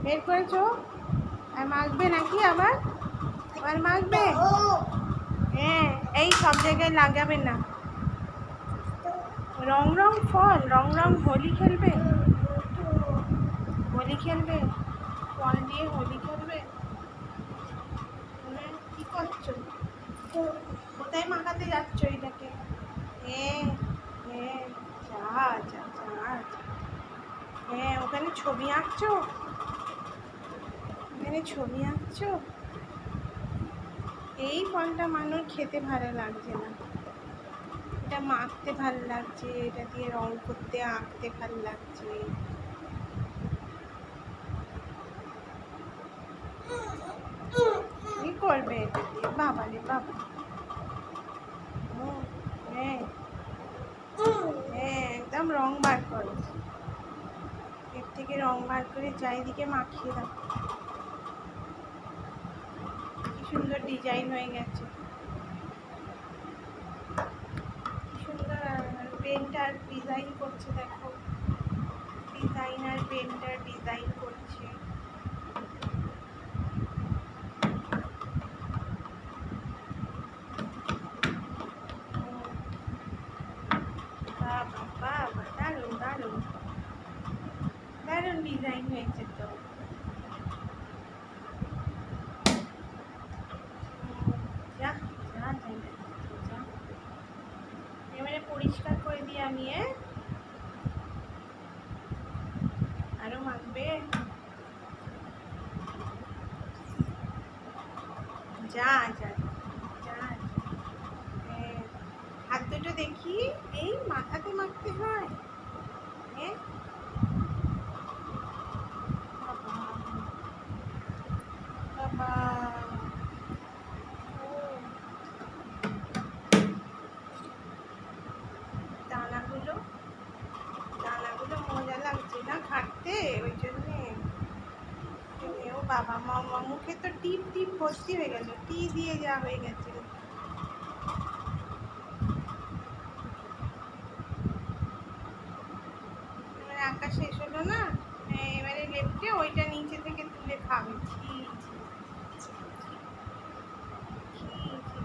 বের করেছো? আর মাখবে নাকি আবার? আবার মাখবে? হ্যাঁ, এই সব জায়গায় লাগাবে না। রং রং ফল, রং রং হোলি খেলবে? হোলি খেলবে? ফল দিয়ে হোলি খেলবে? কি করছো? কোথায় মাখাতে যাচ্ছ এটাকে? হ্যাঁ হ্যাঁ, যা যা যা যা। হ্যাঁ, ওখানে ছবি আঁকছো? ওখানে ছবি আঁকছো? এই ফলটা মানুষ খেতে ভালো লাগছে না, এটা মাখতে ভালো লাগছে, এটা দিয়ে রং করতে আঁকতে ভালো লাগছে। কি করবে এটা দিয়ে? বাবা রে বাবা। হ্যাঁ হ্যাঁ, একদম রং বার করো, এর থেকে রং বার করে চারিদিকে মাখিয়ে দাও। কি সুন্দর ডিজাইন হয়ে গেছে, কি সুন্দর পেন্টার ডিজাইন করছে, দেখো ডিজাইনার পেন্টার ডিজাইন করছে। বাবা বাবা, দারুণ দারুণ দারুণ ডিজাইন হয়েছে তো। যা যা যা, এবারে পরিষ্কার করে দিই আমি। আরো মাখবে? যা যা যা। হাত দুটো দেখি, এই মাথাতে মাখতে হয়? হ্যাঁ বাবা, ও দানাগুলো দানাগুলো মজা লাগছে না খাটতে, ওই জন্যে। ও বাবা, মুখে তো টিপ টিপ ভর্তি হয়ে গেল, টি দিয়ে যা হয়ে গেছে। এবারে আঁকা শেষ হলো না, এবারে লেপটে ওইটা নিচে থেকে তুলে খাবে। ছি ছি ছি ছি ছি ছি।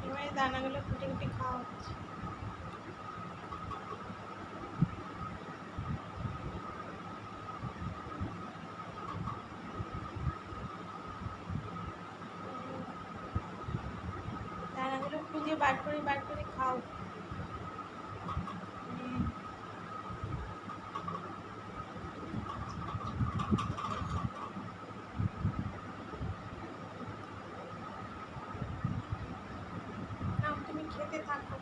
এবারে দানাগুলো কুটে কুটে খাওয়া হচ্ছে। দানাগুলো খুঁজে বার করে খাও। নাও, তুমি খেতে থাকো।